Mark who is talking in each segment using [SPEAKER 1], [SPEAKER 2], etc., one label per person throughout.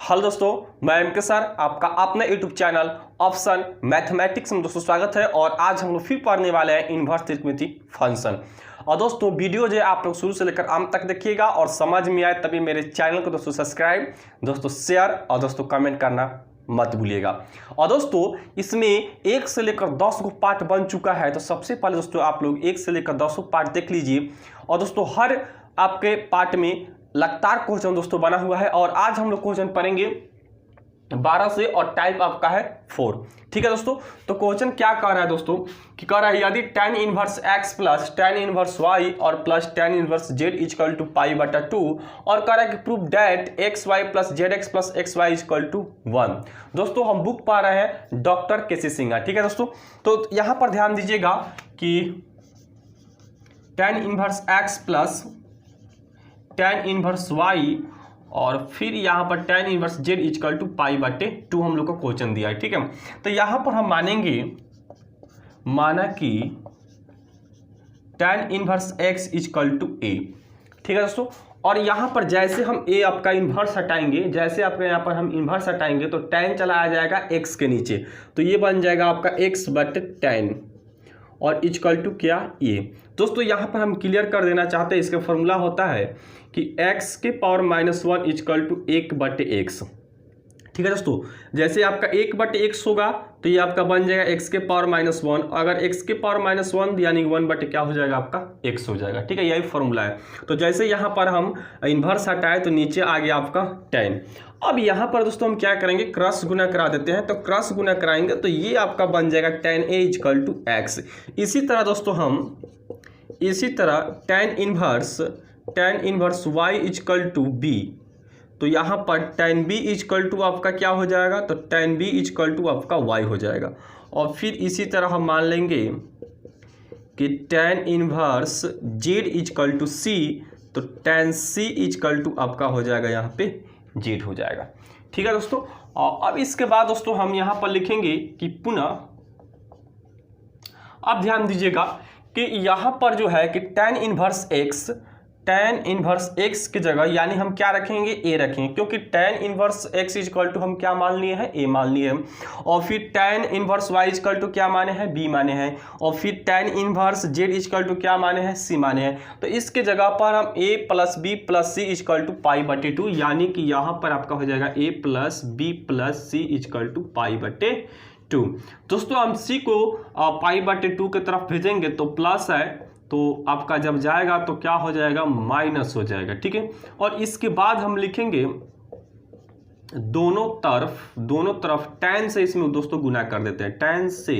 [SPEAKER 1] Hello दोस्तों, मैं M के सर आपका अपने यूट्यूब चैनल ऑप्शन मैथमेटिक्स में दोस्तों स्वागत है। और आज हम लोग फिर पढ़ने वाले हैं इन्वर्स त्रिकोणमिति फंक्शन। और दोस्तों वीडियो जो है आप लोग शुरू से लेकर अंत तक देखिएगा और समझ में आए तभी मेरे चैनल को दोस्तों सब्सक्राइब, दोस्तों शेयर और दोस्तों कमेंट करना मत भूलिएगा। और दोस्तों इसमें 1 से लेकर 10 को पार्ट बन चुका है, तो सबसे पहले दोस्तों आप लोग 1 से लेकर 10 पार्ट देख लीजिए। और दोस्तों हर आपके पार्ट में लगातार क्वेश्चन दोस्तों बना हुआ है और आज हम लोग क्वेश्चन पढ़ेंगे 12 से और टाइप आपका है 4। ठीक है दोस्तों, तो क्वेश्चन क्या कह रहा है दोस्तों कि कह रहा है यदि tan inverse x plus tan inverse y और plus tan inverse z equal to π/2 और कह रहा है कि prove that xy plus zx plus xy equal to 1। दोस्तों हम बुक पढ़ रहे हैं डॉक्टर केसी सिंघा। ठीक है दोस्तों, तो यहां पर ध्यान दीजिएगा कि tan inverse x plus tan inverse y और फिर यहाँ पर tan inverse z equal to π/2 हम लोग को क्वेश्चन दिया है। ठीक है, तो यहाँ पर हम माना कि tan inverse x equal to a। ठीक है दोस्तों, और यहाँ पर जैसे हम a आपका इन्वर्स हटाएंगे, जैसे आपका यहाँ पर हम इन्वर्स हटाएंगे तो tan चला आ जाएगा x के नीचे, तो ये बन जाएगा आपका x/tan और इक्वल टू क्या ये। दोस्तों यहाँ पर हम क्लियर कर देना चाहते हैं, इसका फॉर्मूला होता है कि x के पावर -1 इक्वल टू 1/x। ठीक है दोस्तों, जैसे आपका 1/x होगा तो ये आपका बन जाएगा x के पावर -1। अगर x के पावर -1 यानी 1/ क्या हो जाएगा आपका x हो जाएगा। ठीक है, यही फॉर्मूला है। तो जैसे यहाँ पर हम इन्वर्स हटाए तो नीचे आ गया आपका tan। अब यहाँ पर दोस्तों हम क्या करेंगे, क्रॉस गुना करा देते हैं। तो क्रॉस गुना कराएंगे तो ये आपका बन जाएगा tan a equal to x। इसी तरह दोस्तों हम tan inverse y equal to b, तो यहाँ पर tan b इक्वल टू आपका क्या हो जाएगा, तो tan b इक्वल टू आपका y हो जाएगा। और फिर इसी तरह हम मान लेंगे कि tan inverse z equal to c, तो tan c इक्वल टू आपका हो जाएगा यहाँ पे z हो जाएगा। ठीक है दोस्तों, और अब इसके बाद दोस्तों हम यहाँ पर लिखेंगे कि पुनः, अब ध्यान दीजिएगा कि यहाँ पर जो है कि tan इनवर्स x की जगह यानी हम क्या रखेंगे, a रखेंगे, क्योंकि tan inverse x equal to हम क्या मान लिए हैं, a मान लिए हैं। और फिर tan inverse y equal to क्या माने हैं, b माने हैं। और फिर tan inverse z equal to क्या माने हैं, c माने हैं। तो इसके जगह पर हम a plus b plus c equal to π/2 यानी कि यहाँ पर आपका हो जाएगा a plus b plus c equal to π/2। दोस्तों हम c को π/2 की तरफ भेजेंगे तो प्लस है, तो आपका जब जाएगा तो क्या हो जाएगा, माइनस हो जाएगा। ठीक है, और इसके बाद हम लिखेंगे दोनों तरफ tan से इसमें दोस्तों गुना कर देते हैं। tan से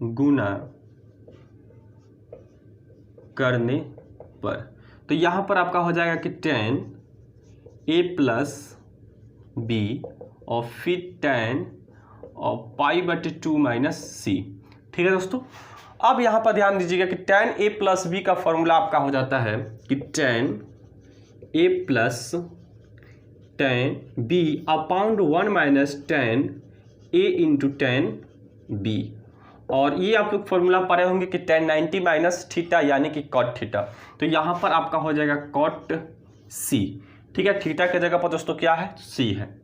[SPEAKER 1] गुना करने पर तो यहां पर आपका हो जाएगा कि tan a प्लस b और फिर tan और π/2 माइनस c। ठीक है दोस्तों, अब यहाँ पर ध्यान दीजिएगा कि tan a प्लस b का फॉर्मूला आपका हो जाता है कि tan a plus tan b upon 1 minus tan a into tan b। और ये आप लोग फॉर्मूला पढ़े होंगे कि tan 90 माइनस थीटा यानी कि cot थीटा, तो यहाँ पर आपका हो जाएगा cot c। ठीक है, थीटा की जगह पर दोस्तों क्या है, c है।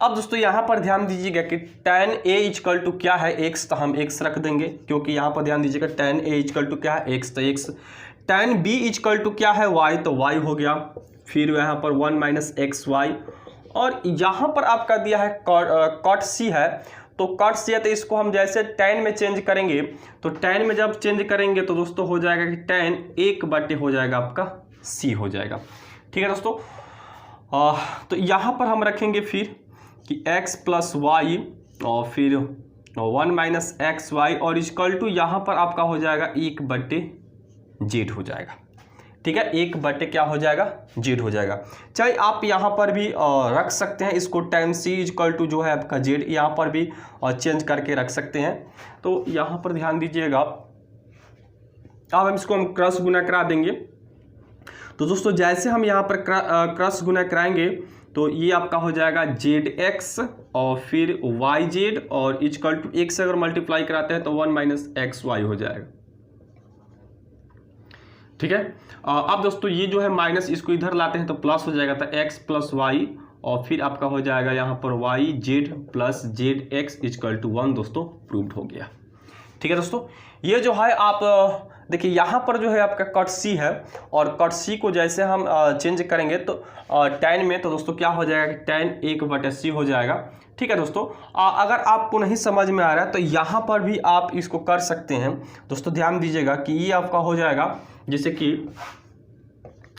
[SPEAKER 1] अब दोस्तों यहाँ पर ध्यान दीजिएगा कि tan a इक्वल टू क्या है, x, तो हम x रख देंगे, क्योंकि यहाँ पर ध्यान दीजिएगा tan a इक्वल टू क्या है, x, तो x। tan b equal to क्या है, y, तो y हो गया। फिर यहाँ पर 1 माइनस xy और यहाँ पर आपका दिया है cot c है, तो cot c है, तो इसको हम जैसे tan में चेंज करेंगे तो tan में जब चेंज करेंगे तो दोस्तों हो जाएगा कि tan 1/, हो जाएगा आपका c हो जाएगा। ठीक है दोस्तों, तो यहाँ पर हम रखेंगे फिर कि x प्लस वाई और फिर 1 माइनस xy और इक्वल टू यहाँ पर आपका हो जाएगा 1/z हो जाएगा। ठीक है, 1/, क्या हो जाएगा, z हो जाएगा। चाहे आप यहाँ पर भी रख सकते हैं इसको, tan c इक्वल टू जो है आपका z, यहाँ पर भी चेंज करके रख सकते हैं। तो यहाँ पर ध्यान दीजिएगा, अब हम इसको क्रॉस गुना करा देंगे। तो दोस्तों जैसे हम यहाँ पर क्रॉस गुना कराएंगे तो ये आपका हो जाएगा zx और फिर yz और इक्वल टू x से अगर मल्टीप्लाई कराते हैं तो 1 माइनस xy हो जाएगा। ठीक है। अब दोस्तों ये जो है माइनस, इसको इधर लाते हैं तो प्लस हो जाएगा, तो एक्स प्लस वाई और फिर आपका हो जाएगा यहाँ पर y z plus z x equal to 1 दोस्तों प्रूव्ड हो गया। ठीक है दोस्तों, ये जो है आप देखिए यहाँ पर जो है आपका कट सी है, और कट सी को जैसे हम चेंज करेंगे तो tan में, तो दोस्तों क्या हो जाएगा कि tan 1/c हो जाएगा। ठीक है दोस्तों, अगर आपको नहीं समझ में आ रहा है तो यहाँ पर भी आप इसको कर सकते हैं। दोस्तों ध्यान दीजिएगा कि ये आपका हो जाएगा, जैसे कि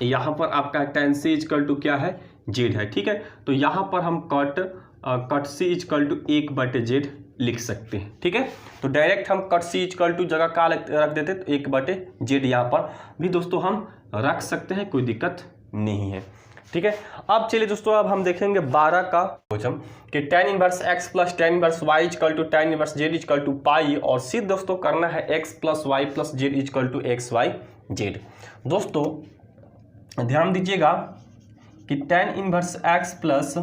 [SPEAKER 1] यहाँ पर आपका tan c इक्वल टू क्या है, z है। ठीक है, तो यहाँ पर हम cut c equal to 1/z लिख सकते हैं। ठीक है, तो डायरेक्ट हम कट c इक्वल टू जगह का रख देते तो 1/z यहाँ पर भी दोस्तों हम रख सकते हैं, कोई दिक्कत नहीं है। ठीक है, अब चलिए दोस्तों अब हम देखेंगे 12 का क्वेश्चन कि tan inverse x plus tan inverse y equal to tan inverse z equal to pi, और सिर्फ दोस्तों करना है x plus y plus z equal to x y z. दोस्तों ध्यान दीजिएगा कि tan inverse x plus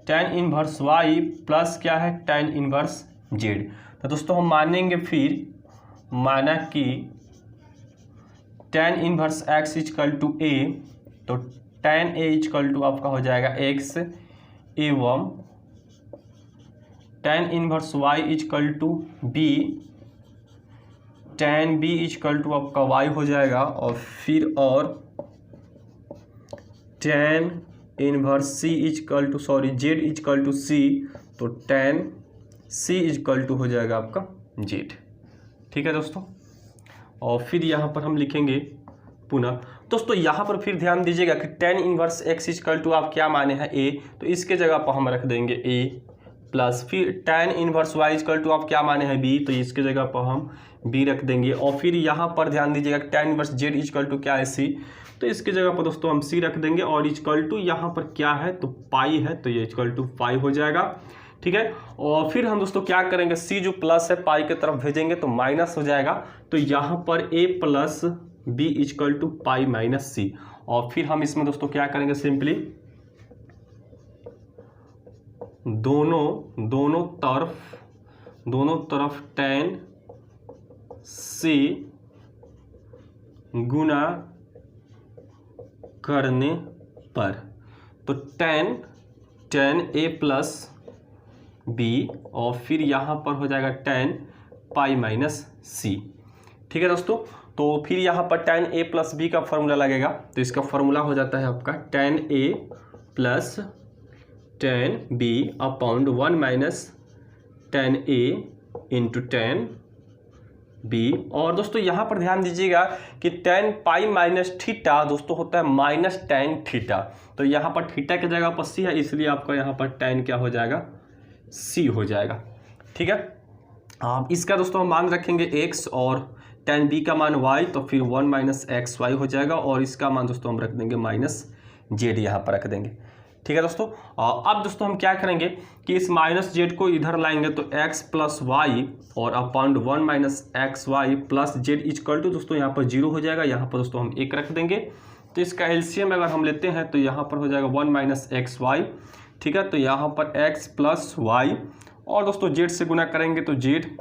[SPEAKER 1] tan inverse y plus क्या है tan इनवर्स z। तो दोस्तों हम मानेंगे, फिर माना कि tan inverse x equal to a, तो tan a इक्वल टू आपका हो जाएगा x एवं tan inverse y equal to b, tan b equal to आपका y हो जाएगा, और फिर और tan inverse c equal to z equal to c, तो tan c इक्वल टू हो जाएगा आपका z। ठीक है दोस्तों, और फिर यहाँ पर हम लिखेंगे पुनः। दोस्तों यहाँ पर फिर ध्यान दीजिएगा कि tan inverse x equal to आप क्या माने हैं a, तो इसके जगह पर हम रख देंगे a प्लस, फिर tan inverse y equal to आप क्या माने हैं b, तो इसके जगह पर हम b रख देंगे, और फिर यहाँ पर ध्यान दीजिएगा कि tan inverse z equal to क्या है c, तो इसके जगह पर दोस्तों हम c रख देंगे, और इक्वल टू यहाँ पर क्या है तो पाई है, तो ये इक्वल टू पाई हो जाएगा। ठीक है, और फिर हम दोस्तों क्या करेंगे, c जो प्लस है पाई की तरफ भेजेंगे तो माइनस हो जाएगा, तो यहाँ पर a plus b equal to pi minus c, और फिर हम इसमें दोस्तों क्या करेंगे, सिंपली दोनों तरफ tan c गुना करने पर, तो tan a प्लस b, और फिर यहाँ पर हो जाएगा tan पाई माइनस c। ठीक है दोस्तों, तो फिर यहाँ पर tan a प्लस b का फॉर्मूला लगेगा, तो इसका फॉर्मूला हो जाता है आपका tan a plus tan b upon 1 minus tan a into tan b। और दोस्तों यहाँ पर ध्यान दीजिएगा कि tan पाई माइनस थीटा दोस्तों होता है माइनस tan थीटा, तो यहाँ पर थीटा की जगह पर c है, इसलिए आपका यहाँ पर tan क्या हो जाएगा, c हो जाएगा। ठीक है, इसका दोस्तों हम मान रखेंगे x, और tan b का मान y, तो फिर 1 माइनस एक्स वाई हो जाएगा, और इसका मान दोस्तों हम रख देंगे माइनस जेड, यहाँ पर रख देंगे। ठीक है दोस्तों, अब दोस्तों हम क्या करेंगे कि इस माइनस जेड को इधर लाएंगे, तो x प्लस वाई और upon 1 minus x y plus z equal to दोस्तों यहाँ पर 0 हो जाएगा, यहाँ पर दोस्तों हम 1 रख देंगे, तो इसका एलसीएम अगर हम लेते हैं तो यहाँ पर हो जाएगा 1 माइनस एक्स वाई। ठीक है, तो यहाँ पर x प्लस वाई, और दोस्तों जेड से गुना करेंगे तो z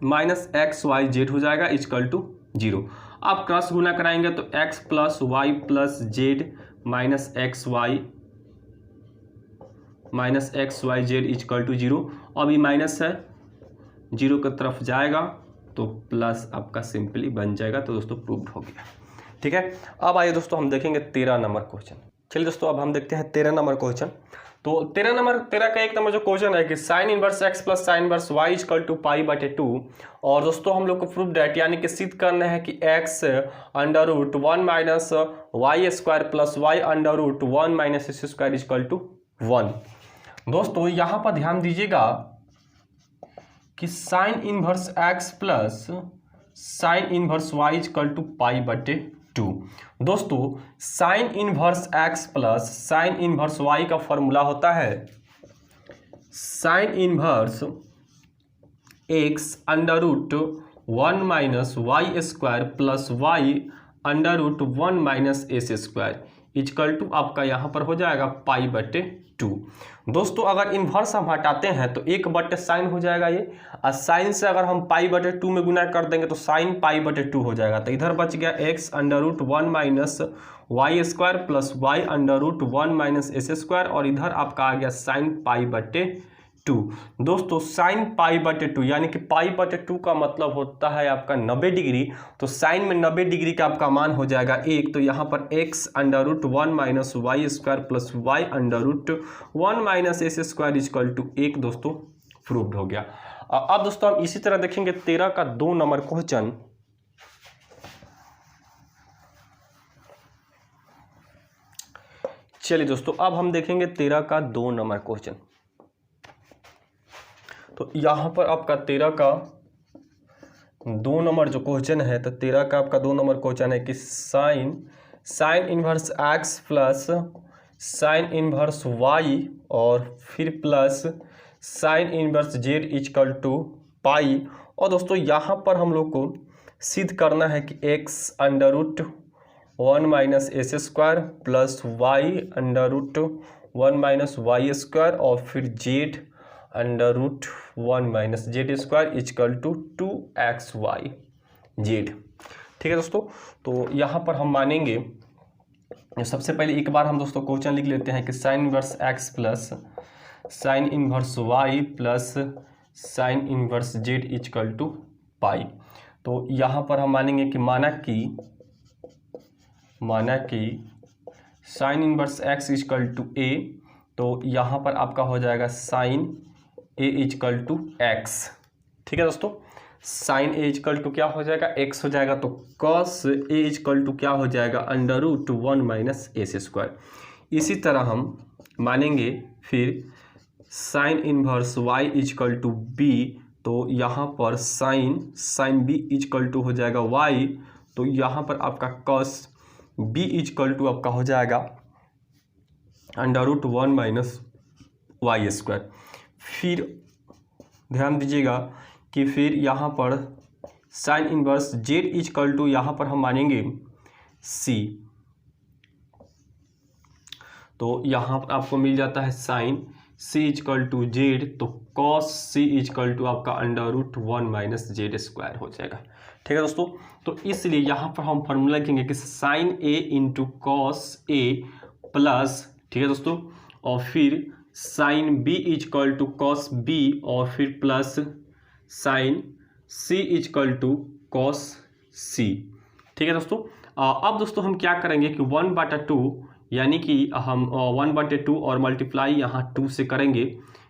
[SPEAKER 1] minus x y z हो जाएगा इक्वल टू 0। अब क्रॉस गुना कराएंगे तो x plus y plus z minus x y z equal to 0। अब ये माइनस है, 0 की तरफ जाएगा तो प्लस आपका सिंपली बन जाएगा, तो दोस्तों प्रूव्ड हो गया। ठीक है, अब आइए दोस्तों हम देखेंगे 13 नंबर क्वेश्चन। चलिए दोस्तों अब हम देखते हैं 13 नंबर क्वेश्चन। तो 13 का 1 नंबर जो क्वेश्चन है कि sine inverse x plus sine inverse y equal to pi बटे 2, और दोस्तों हम लोग को प्रूफ डेट यानी कि सिद्ध करना है कि x under root 1 minus y square plus y under root 1 minus x square equal to 1। दोस्तों यहाँ पर ध्यान दीजिएगा कि sine inverse x plus sine inverse y equal to pi बटे 2। दोस्तों sine inverse x plus sine inverse y का formula होता है sine inverse x under root 1 minus y square plus y √1 minus s square equal to आपका यहाँ पर हो जाएगा π/2। दोस्तों अगर इन्वर्स हम हटाते हैं तो 1/sin हो जाएगा ये, और साइन से अगर हम π/2 में गुना कर देंगे तो sin π/2 हो जाएगा। तो इधर बच गया x √1 माइनस वाई स्क्वायर प्लस y √1 माइनस एस स्क्वायर, और इधर आपका आ गया sin π/2। दोस्तों sin π/2 यानी कि π/2 का मतलब होता है आपका 90 डिग्री, तो साइन में 90 डिग्री का आपका मान हो जाएगा 1। तो यहाँ पर x √1 माइनस वाई स्क्वायर प्लस y √1 minus s square equal to 1 दोस्तों प्रूव्ड हो गया। अब दोस्तों हम इसी तरह देखेंगे 13 का 2 नंबर क्वेश्चन। चलिए दोस्तों अब हम देखेंगे 13 का 2 नंबर क्वेश्चन। तो यहाँ पर आपका 13 का 2 नंबर जो क्वेश्चन है, तो 13 का आपका 2 नंबर क्वेश्चन है कि sine inverse x plus sine inverse y और फिर plus sine inverse z equal to pi. और दोस्तों यहाँ पर हम लोग को सिद्ध करना है कि x √1 माइनस एस स्क्वायर प्लस y √1 माइनस वाई स्क्वायर और फिर z √1 minus z square equal to 2xyz। ठीक है दोस्तों, तो यहाँ पर हम मानेंगे सबसे पहले एक बार हम दोस्तों क्वेश्चन लिख लेते हैं कि sine inverse x plus sine inverse y plus sine inverse z equal to pi. तो यहाँ पर हम मानेंगे कि माना कि sine inverse x equal to a, तो यहाँ पर आपका हो जाएगा sine a equal to x। ठीक है दोस्तों, साइन a इजकल टू क्या हो जाएगा x हो जाएगा, तो कॉस a इजकल टू क्या हो जाएगा √1 माइनस एस स्क्वायर। इसी तरह हम मानेंगे फिर sine inverse y equal to b, तो यहाँ पर साइन b इजकल टू हो जाएगा y, तो यहाँ पर आपका कॉस b इजकल टू आपका हो जाएगा √1 माइनस वाई स्क्वायर। फिर ध्यान दीजिएगा कि फिर यहाँ पर sine inverse z equal to यहाँ पर हम मानेंगे c, तो यहाँ पर आपको मिल जाता है sine c equal to z, तो कॉस c इजकल टू आपका √1 माइनस जेड स्क्वायर हो जाएगा। ठीक है दोस्तों, तो इसलिए यहाँ पर हम फॉर्मूला लिखेंगे कि sine a into cos a plus, ठीक है दोस्तों, और फिर sine b equal to cos b और फिर plus sine c equal to cos c। ठीक है दोस्तों, अब दोस्तों हम क्या करेंगे कि 1/2 यानी कि हम 1/2 और मल्टीप्लाई यहाँ 2 से करेंगे।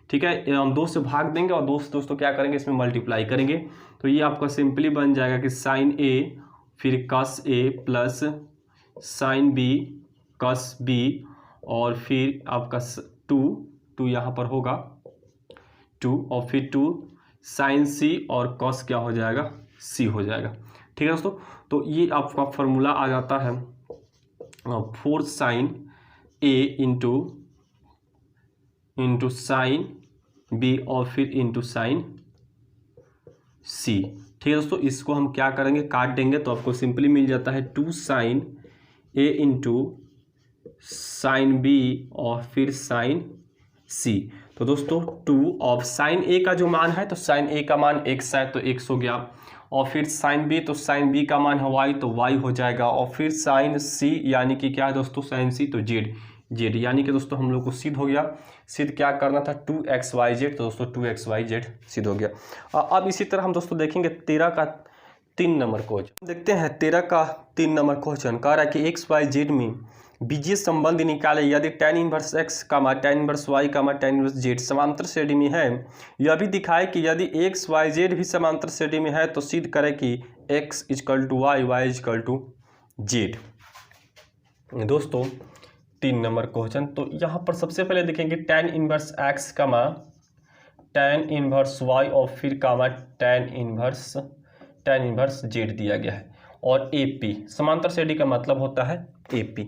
[SPEAKER 1] ठीक है, हम 2 से भाग देंगे और दोस्तों क्या करेंगे इसमें मल्टीप्लाई करेंगे, तो ये आपका सिंपली बन जाएगा कि साइन a फिर cos a plus sign b cos b और फिर आपका 2 यहाँ पर होगा 2 और फिर 2 साइन c और कॉस क्या हो जाएगा c हो जाएगा। ठीक है दोस्तों, तो ये आपका फॉर्मूला आ जाता है 4 sine a into sine b और फिर इंटू साइन c। ठीक है दोस्तों, इसको हम क्या करेंगे काट देंगे, तो आपको सिंपली मिल जाता है 2 sine a into sine b और फिर साइन c। तो दोस्तों 2 और साइन a का जो मान है, तो साइन a का मान x है तो x हो गया, और फिर साइन b, तो साइन b का मान है y तो y हो जाएगा, और फिर साइन c यानी कि क्या है दोस्तों साइन c तो z यानी कि दोस्तों हम लोग को सिद्ध हो गया। सिद्ध क्या करना था 2xyz, तो दोस्तों 2xyz सिद्ध हो गया। अब इसी तरह हम दोस्तों देखेंगे 13 का 3 नंबर क्वेश्चन। देखते हैं 13 का 3 नंबर क्वेश्चन कह रहा है कि xyz में बीजीय संबंध निकाले यदि tan inverse x tan inverse y tan inverse z समांतर श्रेणी में है। यह भी दिखाए कि यदि xyz भी समांतर श्रेणी में है तो सिद्ध करे कि x equal to y y equal to z। दोस्तों 3 नंबर क्वेश्चन, तो यहाँ पर सबसे पहले देखेंगे tan inverse x tan inverse y और फिर tan इनवर्स z दिया गया है, और AP समांतर श्रेणी का मतलब होता है AP।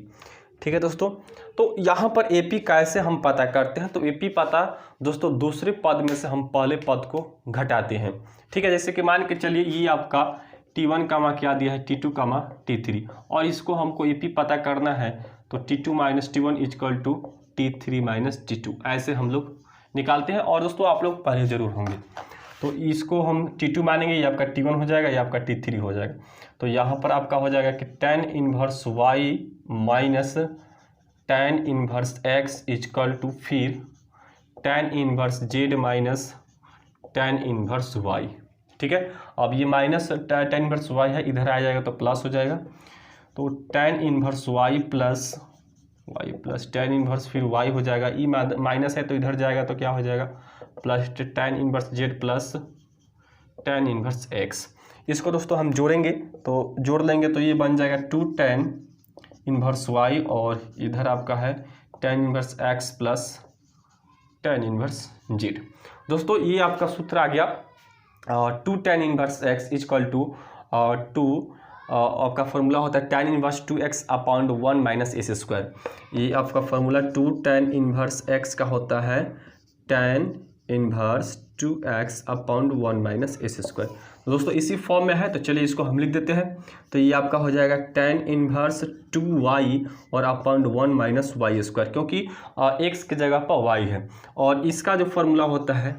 [SPEAKER 1] ठीक है दोस्तों, तो यहाँ पर AP कैसे हम पता करते हैं, तो AP पता दोस्तों दूसरे पद में से हम पहले पद को घटाते हैं। ठीक है, जैसे कि मान के चलिए ये आपका T1 कामा क्या दिया है T2 कामा T3, और इसको हमको AP पता करना है तो T2 minus T1 is equal to T3 minus T2, ऐसे हम लोग निकालते हैं। और दोस्तों आप लोग पढ़े जरूर होंगे, तो इसको हम T2 मानेंगे, ये आपका T1 हो जाएगा, ये आपका T3 हो जाएगा। तो यहाँ पर आपका हो जाएगा कि tan inverse y minus tan inverse x equal to फिर tan inverse z minus tan inverse y। ठीक है, अब ये माइनस tan इनवर्स y है, इधर आ जाएगा तो प्लस हो जाएगा। तो tan inverse y plus tan inverse फिर y हो जाएगा, ई माइनस है तो इधर जाएगा तो क्या हो जाएगा plus tan inverse z plus tan inverse x। इसको दोस्तों हम जोड़ेंगे, तो जोड़ लेंगे तो ये बन जाएगा 2 tan इनवर्स y, और इधर आपका है tan inverse x plus tan inverse z। दोस्तों ये आपका सूत्र आ गया 2 tan inverse x equal to 2 आपका फॉर्मूला होता है tan inverse 2x upon 1 minus s square. ये आपका फॉर्मूला 2 tan इनवर्स x का होता है tan inverse 2x upon 1 minus s square. तो दोस्तों इसी फॉर्म में है, तो चलिए इसको हम लिख देते हैं। तो ये आपका हो जाएगा tan इनवर्स 2y और अपॉन 1 माइनस वाई स्क्वायर, क्योंकि x की जगह पर y है, और इसका जो फॉर्मूला होता है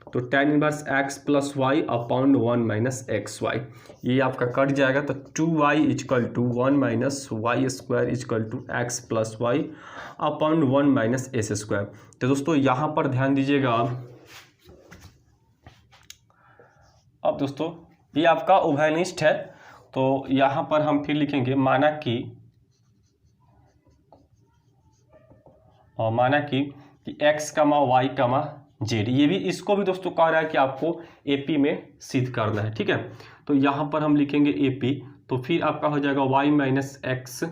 [SPEAKER 1] तो tan inverse x plus y upon 1 minus x y, ये आपका कट जाएगा। तो 2y equal to 1 minus y square equal to x plus y upon 1 minus s square. तो दोस्तों यहाँ पर ध्यान दीजिएगा, अब दोस्तों ये आपका उभयनिष्ठ है, तो यहाँ पर हम फिर लिखेंगे माना कि x कामा y कामा z। ये भी, इसको भी दोस्तों कह रहा है कि आपको AP में सिद्ध करना है। ठीक है, तो यहाँ पर हम लिखेंगे AP, तो फिर आपका हो जाएगा y माइनस एक्स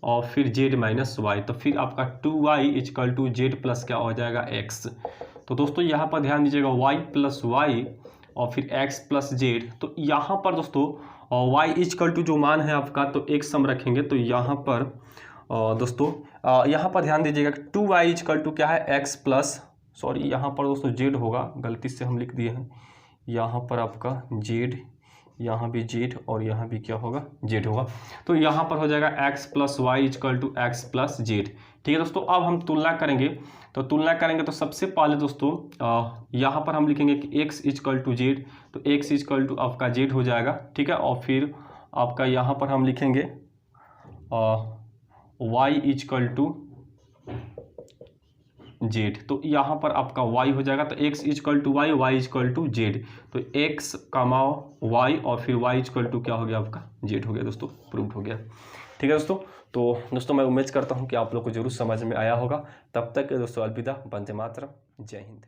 [SPEAKER 1] और फिर z माइनस वाई, तो फिर आपका 2y equal to z plus क्या हो जाएगा x। तो दोस्तों यहाँ पर ध्यान दीजिएगा y प्लस वाई और फिर x प्लस z। तो यहाँ पर दोस्तों y इजकल टू जो मान है आपका तो x हम रखेंगे, तो यहाँ पर दोस्तों यहाँ पर ध्यान दीजिएगा 2y इजकल टू क्या है x प्लस, सॉरी यहाँ पर दोस्तों z होगा, गलती से हम लिख दिए हैं, यहाँ पर आपका z, यहाँ भी z और यहाँ भी क्या होगा z होगा। तो यहाँ पर हो जाएगा x plus y equal to x plus z। ठीक है दोस्तों, अब हम तुलना करेंगे, तो तुलना करेंगे तो सबसे पहले दोस्तों यहाँ पर हम लिखेंगे कि x इजकल टू z, तो x इजकल टू आपका z हो जाएगा। ठीक है, और फिर आपका यहाँ पर हम लिखेंगे y इजकल टू z, तो यहाँ पर आपका y हो जाएगा, तो x equal to y, y equal to z, तो x कामा y और फिर y इजकल टू क्या हो गया आपका z हो गया। दोस्तों प्रूव्ड हो गया। ठीक है दोस्तों, तो दोस्तों मैं उम्मीद करता हूँ कि आप लोग को जरूर समझ में आया होगा। तब तक दोस्तों अलविदा, वंदे मातरम, जय हिंद।